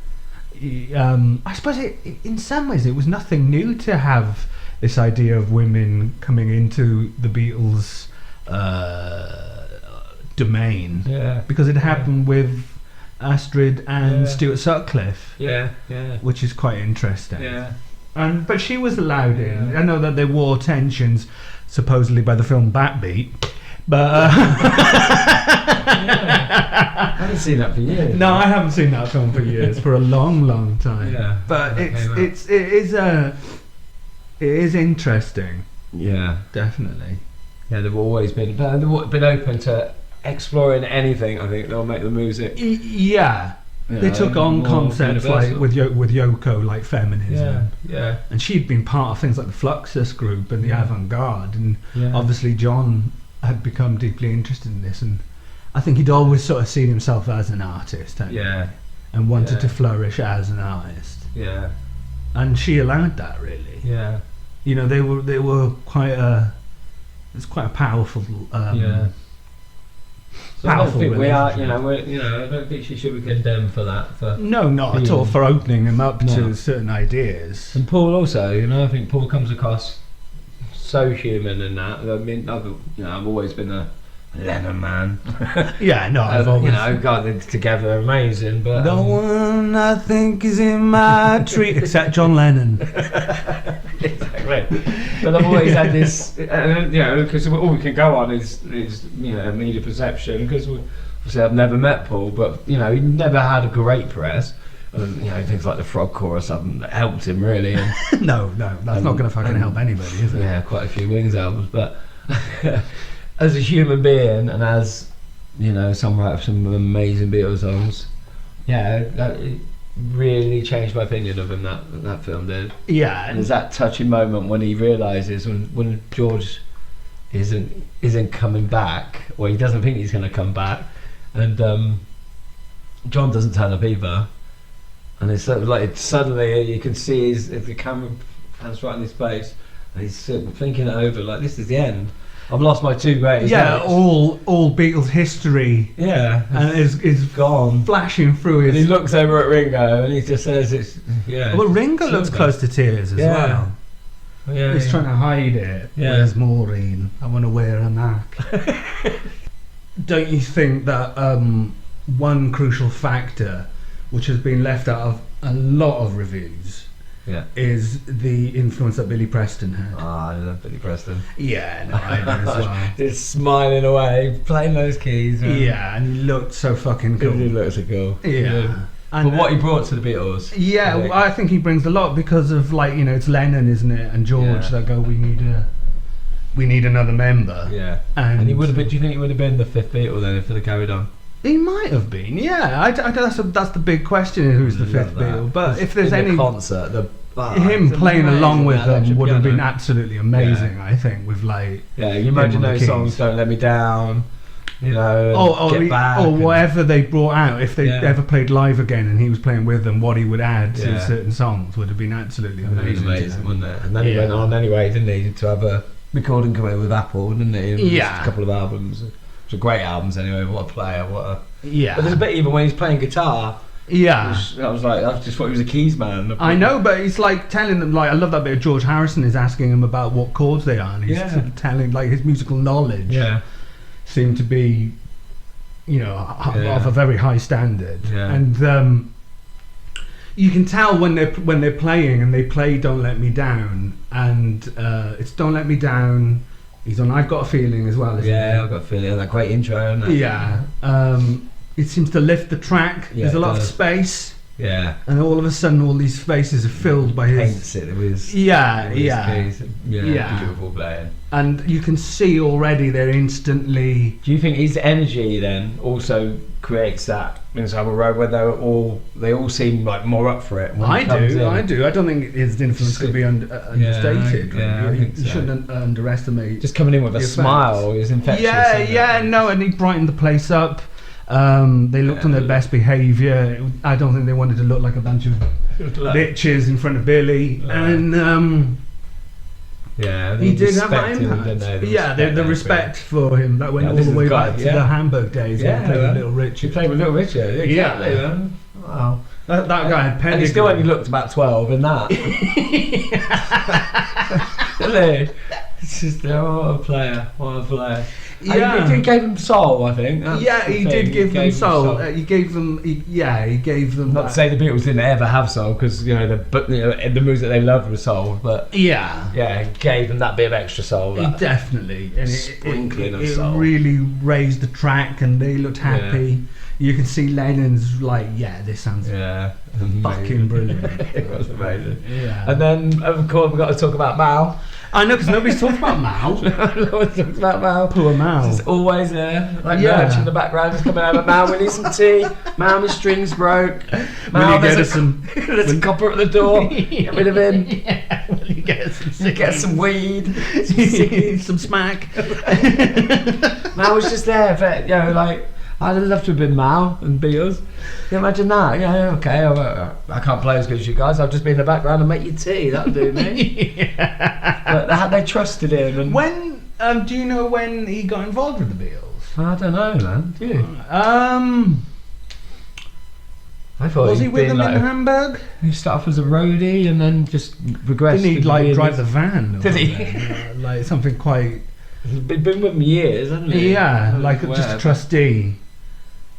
I suppose in some ways it was nothing new to have this idea of women coming into the Beatles' domain. Because it happened with Astrid and Stuart Sutcliffe. Which is quite interesting. But she was allowed in. I know that there were tensions, supposedly by the film Backbeat, but I haven't seen that for years. No, I haven't seen that film for years, for a long, long time. But it is interesting. Definitely. They've always been open to exploring anything. I think they'll make the music. They took on concepts like with Yoko, like feminism. And she'd been part of things like the Fluxus group and the avant-garde, and obviously John had become deeply interested in this, and I think he'd always sort of seen himself as an artist. and wanted to flourish as an artist. Yeah. And she allowed that, really. Yeah. You know, they were quite a. It's quite a powerful. So I don't think we are. I don't think she should be condemned for that. No, not at all. For opening them up to certain ideas. And Paul also, I think Paul comes across so human in that. I mean, I've always been a Lennon man. Yeah, no, I've always. God, they're together amazing, but no one I think is in my tree except John Lennon. Exactly. But I've always had this, because all we can go on is media perception. Because obviously I've never met Paul, but he never had a great press. Things like the Frog Chorus haven't helped him really. And, no, that's not going to fucking help anybody, is it? Yeah, quite a few Wings albums, but as a human being and as songwriter of some amazing Beatles songs, it really changed my opinion of him. That film did. Yeah, and there's that touching moment when he realises when George isn't coming back, or he doesn't think he's going to come back, and John doesn't turn up either. And it's sort of like suddenly you can see the camera pans right in his face, and he's sort of thinking it over like, this is the end. I've lost my two greatest mates. all Beatles history. Yeah, and is gone, flashing through his. And he looks over at Ringo, and he just says, "It's Well, Ringo looks close to tears as well. Yeah, he's trying to hide it. Yeah. Where's Maureen? I want to wear a knack. Don't you think that one crucial factor, which has been left out of a lot of reviews, is the influence that Billy Preston had? I love Billy Preston. Yeah, no, I do as well. Just smiling away, playing those keys. Man. Yeah, and he looked so fucking cool. He looked so cool. Yeah. And what he brought to the Beatles. Yeah, I think he brings a lot because of it's Lennon, isn't it, and George that go, we need another member. Yeah. And he would have been. Do you think he would have been the fifth Beatle then if they'd have carried on? He might have been. Yeah, that's the big question: who's the fifth Beatle? But if there's any concert, him playing along with them would have been absolutely amazing. Yeah. I think with you imagine those songs, "Don't Let Me Down." Get back, or whatever they brought out. If they ever played live again and he was playing with them, what he would add to certain songs would have been absolutely amazing. Wouldn't it? And then he went on anyway, didn't he, to have a recording career with Apple, didn't he? A couple of albums. Which are great albums anyway. What a player! But there's a bit even when he's playing guitar. Yeah, I was like, I just thought he was a keys man. I know, but he's like telling them, I love that bit of George Harrison is asking him about what chords they are, and he's sort of telling his musical knowledge. Yeah. Seem to be, of a very high standard, and you can tell when they're playing and they play "Don't Let Me Down," and it's "Don't Let Me Down." He's on "I've Got a Feeling" as well. I've got a feeling. That great intro, isn't it? Yeah, it seems to lift the track. There's a lot of space. Yeah, and all of a sudden, all these spaces are filled by his. Paints it with his. Beautiful playing. And you can see already they're instantly. Do you think his energy then also creates that in Savile Row where they all seem like more up for it? I do. I don't think his influence could be understated. You shouldn't underestimate. Just coming in with a smile is infectious. And he brightened the place up. They looked on their best behaviour. I don't think they wanted to look like a bunch of bitches in front of Billy. And he did have that impact. The respect for him that went all the way back to the Hamburg days. When he played with Little Richard. He played with Little Richard. Exactly. Yeah. Wow. That guy had pedigree. And he still only looked about 12 in that. Really? It's just what a player. Yeah, he gave them soul, I think. He did give them soul. He gave them. Not to say the Beatles didn't ever have soul, because the moves that they loved were soul, but he gave them that bit of extra soul. Definitely, and sprinkling of soul. It really raised the track, and they looked happy. Yeah. You can see Lennon's this sounds fucking brilliant. It was amazing. Yeah. And then, of course, we've got to talk about Mal. I know, because nobody's talked about Mal. No one's talked about Mal. Poor Mal. It's always there. Merch in the background just coming over. Mal, we need some tea. Mal, my string's broke. Mal, there's a copper at the door. Get rid of him. Yeah. Will you get some weed. Some smack. Mal was just there for, I'd have loved to have been Mal and Beatles. Can you imagine that? Yeah, okay. I can't play as good as you guys. I'll just be in the background and make you tea. That'll do me. But they trusted him. And when do you know when he got involved with the Beatles? I don't know, man. Do you? I thought was he with them in Hamburg? He started off as a roadie and then just regressed. Didn't he like drive the van? Did he? Like something quite. He's been with them years, hasn't he? Yeah, like just a trustee.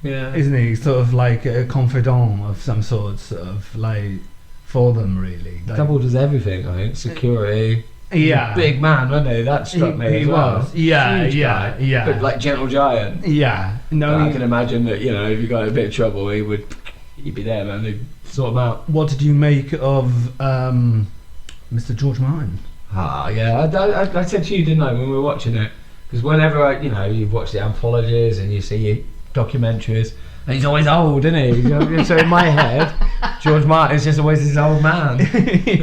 Yeah. Isn't he? Sort of like a confidant of some sort of like for them, really. Like, doubled as everything, I think. Security. Yeah. Big man, wasn't he? That struck me as well. Was. Yeah, huge yeah, guy, yeah. But like gentle giant. Yeah. No, I can imagine that, you know, if you got in a bit of trouble, he'd be there, man. He'd sort him out. What did you make of Mr. George Martin? Yeah. I said to you, didn't I, when we were watching it? Because whenever, you've watched the anthologies and you see documentaries, and he's always old, isn't he? So in my head, George Martin's just always this old man.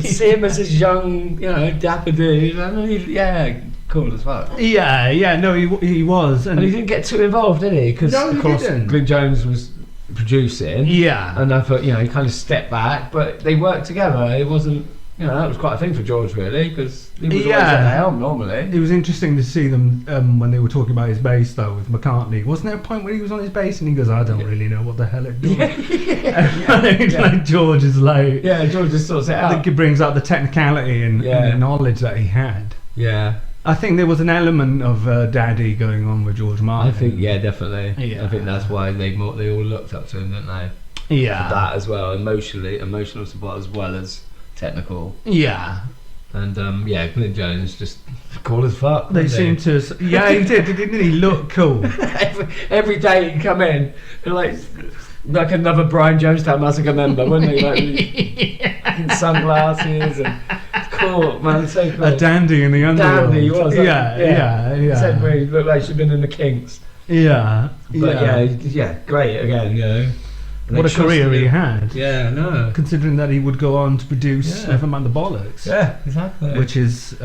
See him as this young, dapper dude. Cool as fuck. Yeah, no, he was. And he didn't get too involved, did he? Because, of course, Glyn Jones was producing. Yeah. And I thought, he kind of stepped back, but they worked together. It wasn't, that was quite a thing for George, really, because he was always at the helm normally. It was interesting to see them when they were talking about his bass, though, with McCartney. Wasn't there a point where he was on his bass and he goes, I don't really know what the hell it's doing. Like George is like... Yeah, George just sorts it out. I think it brings out the technicality and the knowledge that he had. Yeah. I think there was an element of daddy going on with George Martin. I think, definitely. Yeah. I think that's why they all looked up to him, didn't they? Yeah. For that as well, emotional support as well as technical. Yeah. And Glyn Jones just cool as fuck. They seemed to. Yeah, he did. Didn't he look cool? every day he'd come in like another Brian Jonestown Massacre member, wouldn't he? Like in sunglasses and cool, man. So cool. A dandy in the underworld. Dandy he was. Yeah. Said where he looked like she'd been in the Kinks. Yeah. But great again. What a career he had. Yeah, no. Considering that he would go on to produce Nevermind the Bollocks. Yeah, exactly. Which is...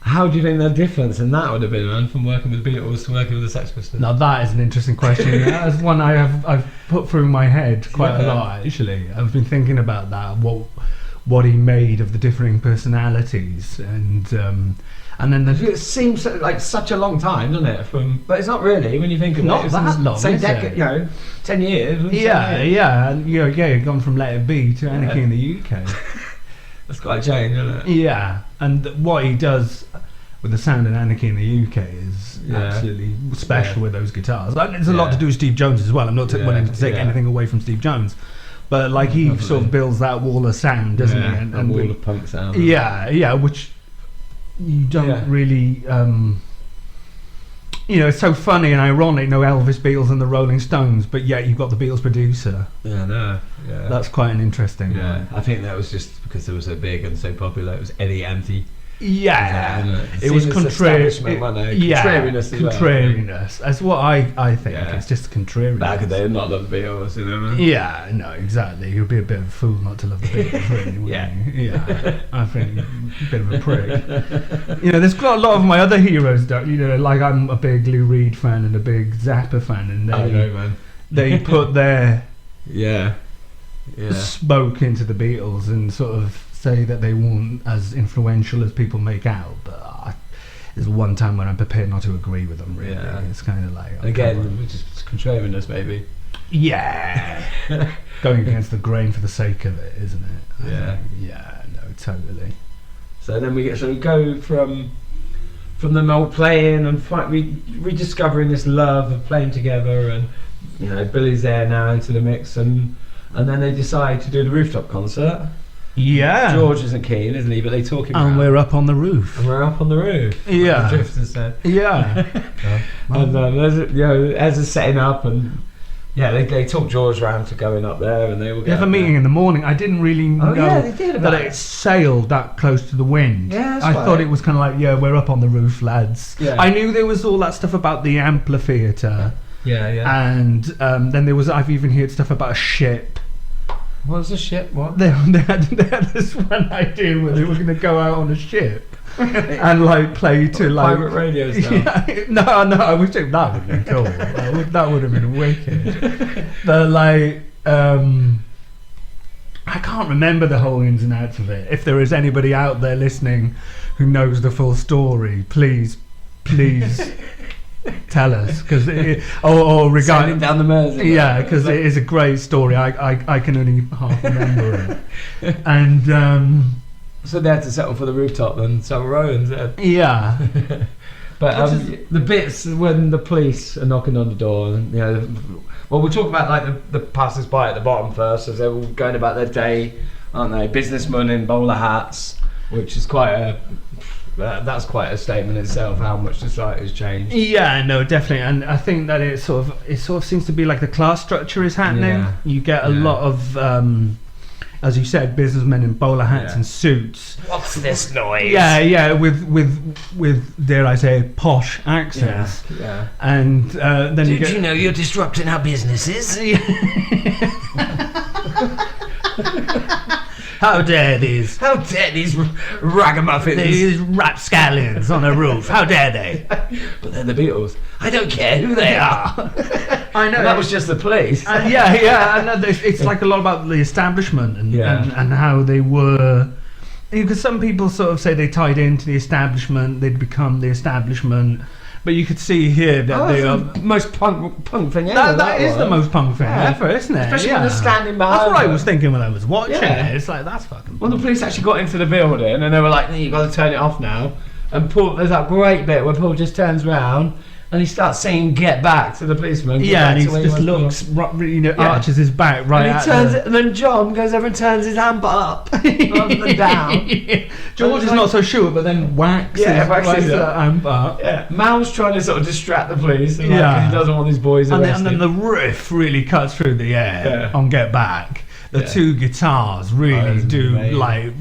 how do you think the difference in that would have been, man, from working with the Beatles to working with the Sex Pistols? Now that is an interesting question. That's one I've put through my head quite a lot, actually. I've been thinking about that, what he made of the differing personalities, and then it seems like such a long time, doesn't it? But it's not really when you think of not it. That long, same is decade, it? 10 years. Yeah, and you've gone from Let It Be to Anarchy in the UK. That's quite a change, isn't it? Yeah, and what he does with the sound in Anarchy in the UK is absolutely special with those guitars. There's a lot to do with Steve Jones as well. I'm not wanting to take anything away from Steve Jones, but like he sort of builds that wall of sound, doesn't he? And wall of punk sound. Yeah, which you don't really. It's so funny and ironic. No Elvis, Beatles, and the Rolling Stones, but yet you've got the Beatles producer. Yeah. That's quite an interesting one. I think that was just because they were so big and so popular. It was Eddie Anti. Yeah, it was contrariness. That's what I think. It's just contrariness. Back in the day, not love the Beatles, Yeah, no, exactly. You'd be a bit of a fool not to love the Beatles, really, wouldn't you? Yeah, I think a bit of a prick. There's got a lot of my other heroes. Like I'm a big Lou Reed fan and a big Zappa fan, and they put their smoke into the Beatles and sort of say that they weren't as influential as people make out, but there's one time when I'm prepared not to agree with them, really. It's kind of like just contrariness, maybe. Yeah. Going against the grain for the sake of it, isn't it? Yeah, no, totally. So then we go from them all playing and rediscovering this love of playing together, and Billy's there now into the mix, and then they decide to do the rooftop concert. Yeah. George isn't keen, isn't he? But they talk him and we're up on the roof. Yeah. Like the Drifters said. Yeah. And as they're setting up, and they talk George round to going up there, and they will. They have a meeting in the morning. I didn't really know they did that it sailed that close to the wind. Yeah, I thought it was kind of like, we're up on the roof, lads. Yeah. I knew there was all that stuff about the amphitheatre. Yeah. And then I've even heard stuff about a ship. What's a ship? What? They had this one idea where they were going to go out on a ship and like play to like pirate radio stuff. Yeah, no, I wish that would have been cool. That would have been wicked. But like, I can't remember the whole ins and outs of it. If there is anybody out there listening who knows the full story, please tell us, because or regarding down the Mersey. Yeah, because it is a great story. I can only half remember it. And so they had to settle for the rooftop then, Savile Row instead. Yeah. But the bits when the police are knocking on the door, and well, we'll talk about like the passers-by at the bottom first, as they're all going about their day, aren't they? Businessmen in bowler hats, which is that's quite a statement in itself, how much society has changed. Yeah, no, definitely, and I think that it sort of seems to be like the class structure is happening. Yeah. You get a lot of, as you said, businessmen in bowler hats and suits. What's this noise? Yeah, with dare I say posh accents. Yeah. And then Did you know you're disrupting our businesses? How dare these ragamuffins, these rapscallions on a roof? How dare they? But they're the Beatles. I don't care who they are. I know. And that was just the police. Yeah. And it's like a lot about the establishment and how they were. Because some people sort of say they tied into the establishment, they'd become the establishment. But you could see here that they are the most punk thing ever. That is the most punk thing ever, isn't it? Especially when they're standing behind. That's what I was thinking when I was watching it. It's like, that's fucking punk. When the police actually got into the building and they were like, "You've got to turn it off now," and Paul, there's that great bit where Paul just turns around and he starts saying "Get back" to the policeman. Yeah, and he just looks, arches his back right and he turns it, and then John goes over and turns his hand up rather than down. George is not so sure, but then waxes the hand up. Yeah, Mal's trying to sort of distract the police, and he doesn't want these boys arrested. And then the riff really cuts through the air on "Get Back." The two guitars really do amazing. Like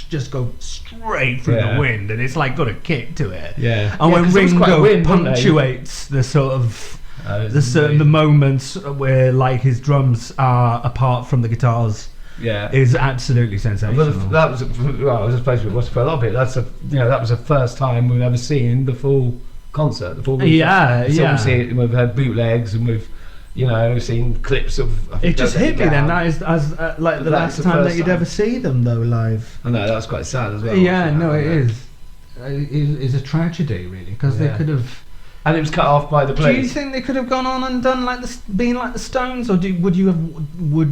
just go straight through the wind, and it's like got a kick to it. Yeah. And when Ringo punctuates the sort of the moments where like his drums are apart from the guitars, is absolutely sensational. Well, that was I was supposed to watch for a lot of it. That was the first time we've ever seen the full concert. The full we've had bootlegs and we've seen clips of. It just hit me then. That is like the last time that you'd ever see them though live. I know, that's quite sad as well. Yeah, no, it is. It is a tragedy really, because they could have. And it was cut off by the police. Do you think they could have gone on and done being like the Stones, or would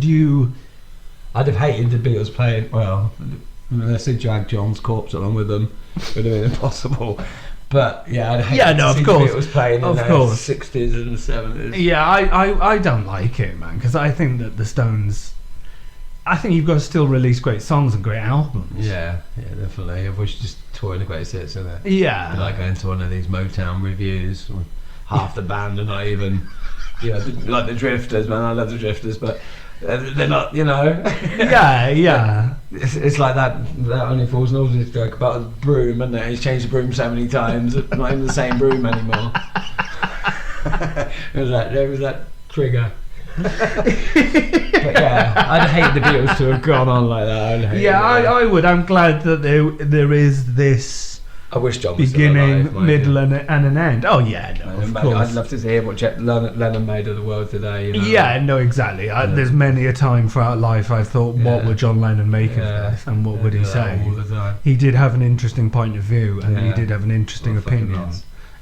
you? I'd have hated the Beatles playing. Well, unless they dragged John's corpse along with them, it would have been impossible. But I'd hate to see the Beatles playing in the 60s and 70s. Yeah, I don't like it, man, because I think that the Stones. I think you've got to still release great songs and great albums. Yeah, definitely. If we should just tour the greatest hits, isn't it? Yeah. Like going to one of these Motown reviews, half the band are not even, like the Drifters, man. I love the Drifters, but they're not, Yeah. It's like that Only Fools and Horses joke about a broom, isn't it? He's changed the broom so many times, it's not even the same broom anymore. There was that trigger. But I'd hate the Beatles to have gone on like that. I would. I'm glad that there is this. I wish John was beginning, still alive, middle, and an end. Oh yeah, no, of course. I'd love to hear what Lennon made of the world today. Yeah, no, exactly. There's many a time throughout life I've thought, what would John Lennon make of this, and what would he say? All the time. He did have an interesting point of view, and he did have an interesting opinion.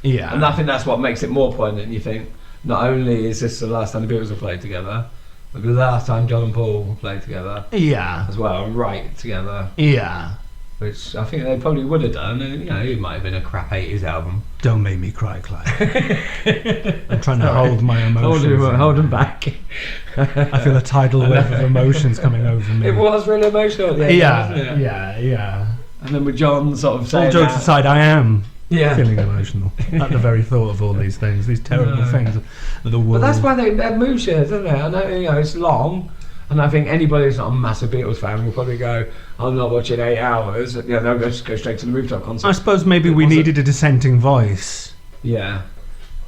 Yeah, and I think that's what makes it more poignant. You think not only is this the last time the Beatles have played together, but the last time John and Paul played together. Yeah, as well, and write together. Yeah. Which I think they probably would have done. It might have been a crap 80s album. Don't make me cry, Clive. I'm trying to hold my emotions. Hold them back. I feel a tidal wave of emotions coming over me. It was really emotional at the end, wasn't it? Yeah. And then with John sort of saying all jokes aside, I am Yeah. feeling emotional at the very thought of all these things, these terrible things of the world. But that's why they're mood-shares, isn't it? I know, it's long, and I think anybody who's not a massive Beatles fan will probably go, I'm not watching 8 hours. Yeah, they'll just go straight to the rooftop concert. I suppose maybe we needed a dissenting voice. Yeah.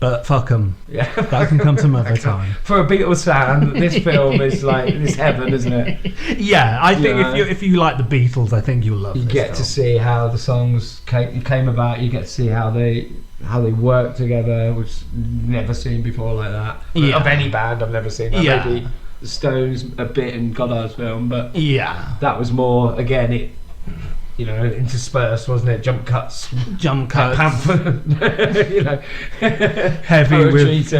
But fuck them. Yeah, that can come some other time. For a Beatles fan, this film is like this heaven, isn't it? Yeah, I think if you like the Beatles, I think you'll love. You this get film. to see how the songs came about. You get to see how they work together, which you've never seen before like that. Yeah. Of any band, I've never seen that. Yeah. Maybe the Stones a bit in Goddard's film, but yeah, that was more again interspersed, wasn't it? Jump cuts, pamphlet, heavy with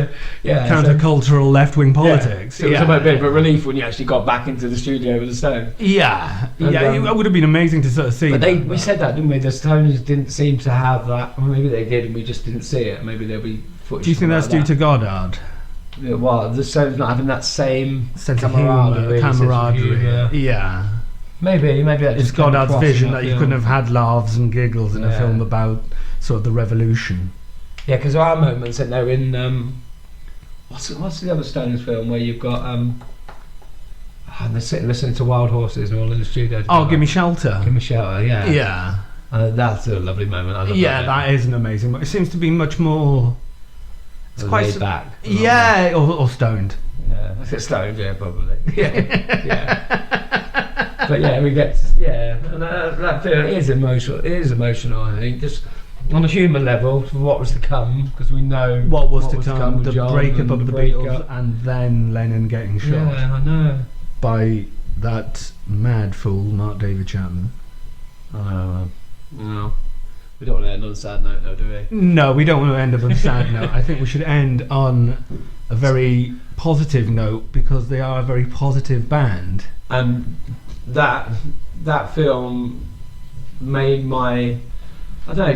countercultural left-wing politics. So it was a bit of a relief when you actually got back into the studio with the Stones. Yeah, it would have been amazing to sort of see. But we said that, didn't we? The Stones didn't seem to have that. Well, maybe they did, and we just didn't see it. Maybe there'll be footage. Do you think that's due to Goddard? Yeah, well, the Stones not having that same sense of camaraderie. Yeah. Maybe that it's Goddard's vision that you couldn't have had laughs and giggles in a film about sort of the revolution. Yeah, because there are moments in there in what's the other Stones film where you've got they're sitting listening to Wild Horses and all in the studio. Oh, Give Me Shelter. Give Me Shelter. Yeah. Yeah. That's a lovely moment. I love that is an amazing moment. It seems to be much more. It's quite laid back. Yeah, or stoned. Yeah, I said stoned. Yeah, probably. Yeah. But yeah, we get and that film is emotional. It is emotional, I think, just on a human level for what was to come, because we know what was to come. The John breakup of the Beatles, and then Lennon getting shot. Yeah, I know. By that mad fool, Mark David Chapman. No, we don't want to end on a sad note, though, do we? No, we don't want to end up on a sad note. I think we should end on a very positive note, because they are a very positive band. And that film made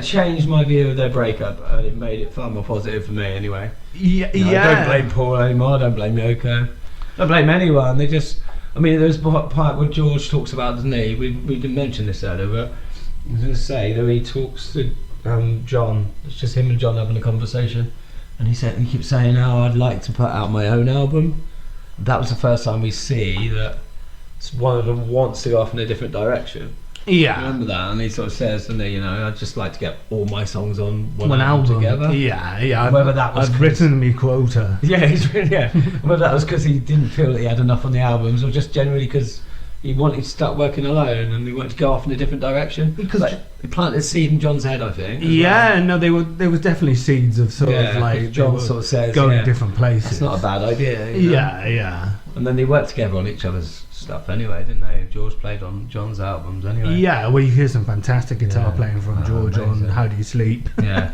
changed my view of their breakup, and it made it far more positive for me anyway. Yeah, I don't blame Paul anymore, I don't blame Yoko, I don't blame anyone. They just, there's a part where George talks about, doesn't he? We didn't mention this earlier, but I was going to say that he talks to John. It's just him and John having a conversation, and he keeps saying, "Oh, I'd like to put out my own album." That was the first time we see that one of them wants to go off in a different direction. Yeah. Remember that? And he sort of says, doesn't he, I'd just like to get all my songs on one album together. Yeah. Whether that was I've written me quota. Yeah, whether that was because he didn't feel that he had enough on the albums, or just generally because he wanted to start working alone and he wanted to go off in a different direction. Because he planted a seed in John's head, I think. Yeah, no, there was definitely seeds of sort of like John sort of says going different places. It's not a bad idea. Yeah. And then they worked together on each other's stuff anyway, didn't they? George played on John's albums anyway. Yeah, well, you hear some fantastic guitar playing from George on How Do You Sleep? Yeah.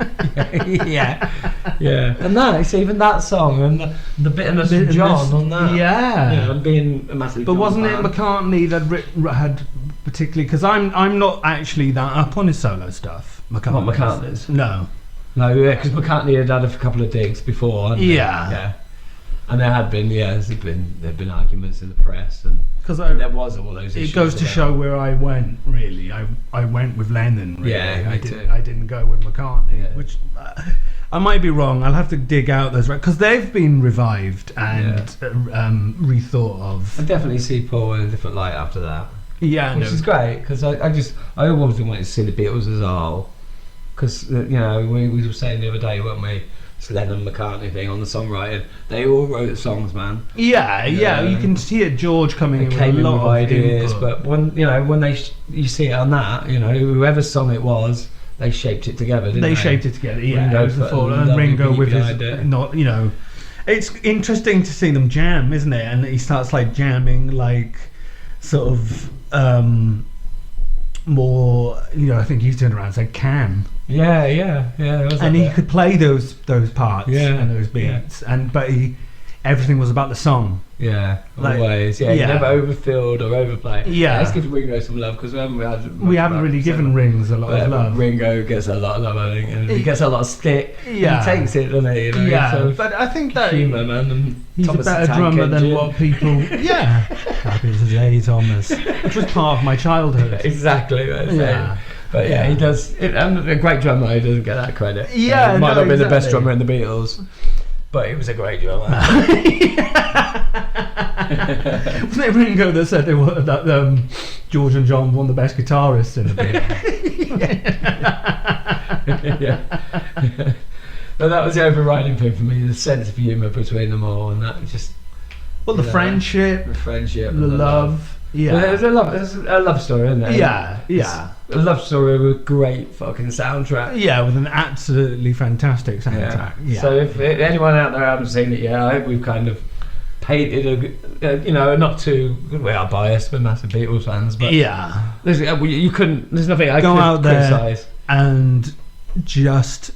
Yeah. And it's even that song and the bitterness of John on that. Yeah. And being a massive But John wasn't fan. it McCartney that had particularly, because I'm not actually that up on his solo stuff. Not McCartney's? No, because McCartney had a couple of digs before, hadn't he? Yeah. And there had been, there've been arguments in the press, and there was all those issues. It goes to show where I went, really. I went with Lennon, really. Yeah, I didn't go with McCartney, which I might be wrong. I'll have to dig out those, because they've been revived and rethought of. I definitely see Paul in a different light after that. Yeah, which is great, because I always wanted to see the Beatles as a whole, because we were saying the other day, weren't we? Lennon McCartney thing on the songwriting. They all wrote songs, man. Yeah. You can see it. George coming in with a lot of ideas, input. but when you see it on that, whoever's song it was, they shaped it together. Didn't they shaped it together. Yeah, and Ringo with his not. It's interesting to see them jam, isn't it? And he starts like jamming, like sort of more. I think he turned around and said "can." Yeah. And he could play those parts and those beats, but everything was about the song. Yeah, always. He never overfilled or overplayed. Yeah, let's give Ringo some love, because we haven't really given Rings a lot of love. Ringo gets a lot of love, I think, and he gets a lot of stick. Yeah, he takes it, doesn't he? But I think that humour, man. And he's Thomas a better drummer than what people. Happy as J. Thomas, which was part of my childhood. Exactly. But he does. And a great drummer, he doesn't get that credit. Yeah, he might not be the best drummer in the Beatles, but he was a great drummer. Wasn't it Ringo that said that George and John were one of the best guitarists in the Beatles? But that was the overriding thing for me, the sense of humour between them all, and that just... Well, the friendship, the love. Yeah. Well, there's a love story, isn't there? Yeah. A love story with a great fucking soundtrack. Yeah, with an absolutely fantastic soundtrack. Yeah. So if anyone out there hasn't seen it yet, I hope we've kind of painted not too... We are biased, we're massive Beatles fans, but there's nothing I go could out criticise. There and just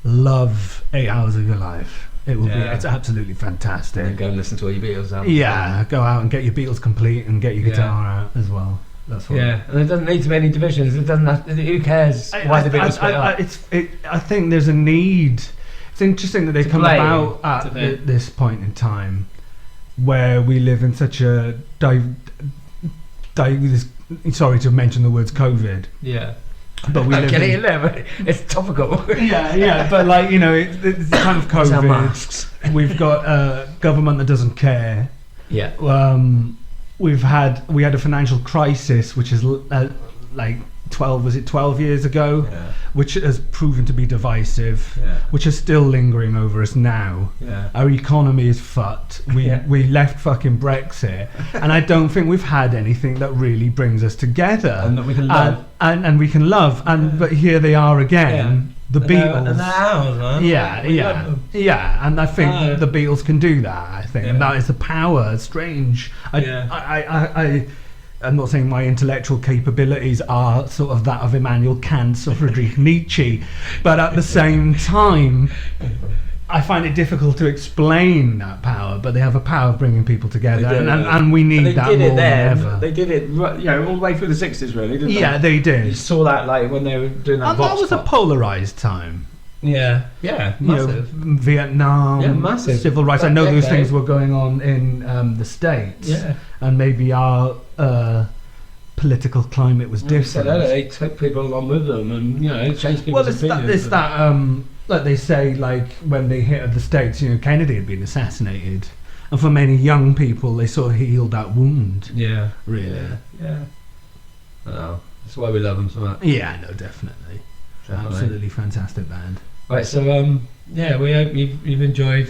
love 8 Hours of Your Life. It will be. It's absolutely fantastic. And go and listen to all your Beatles albums. Yeah, go out and get your Beatles complete and get your guitar out as well. That's what. Yeah, and it doesn't need to be any divisions. It doesn't have. Who cares why the Beatles split up? I think there's a need. It's interesting that they come about at this point in time, where we live in such a sorry to mention the words COVID. Yeah. But we live it's topical. Yeah, but like, it's kind of COVID. Masks. We've got a government that doesn't care. Yeah. We had a financial crisis, which is like 12 years ago, which has proven to be divisive, which is still lingering over us now. Our economy is fucked. We left fucking Brexit, and I don't think we've had anything that really brings us together and that we can love. And we can love, but here they are again. The Beatles, and they're ours, man. Yeah, and I think the Beatles can do that. I think, and that is the power. It's strange. I'm not saying my intellectual capabilities are sort of that of Immanuel Kant or Friedrich Nietzsche, but at the same time, I find it difficult to explain that power. But they have a power of bringing people together, and we need that more than ever. They did it, all the way through the 60s, really, didn't they? Yeah, they did. You saw that, like, when they were doing that. And that was a polarised time. Yeah, massive. Vietnam, massive. Civil rights. I know those things were going on in the States, and maybe our political climate was different. They took people along with them, and it changed people's opinions. It's that like they say, like when they hit the States, Kennedy had been assassinated, and for many young people, they sort of healed that wound. Yeah, really. Yeah. Oh, that's why we love them so much. Yeah, no, definitely. Absolutely fantastic band. Right, so we hope you've enjoyed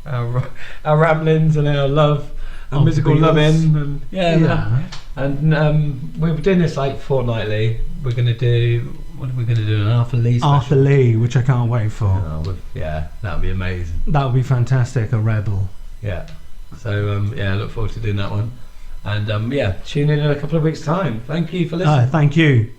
our ramblings and our love and musical loving, and we're doing this like fortnightly. What are we going to do? An Arthur Lee special? Arthur Lee, which I can't wait for. That'll be amazing. That would be fantastic. A rebel. Yeah. So I look forward to doing that one, and tune in a couple of weeks' time. Thank you for listening. Thank you.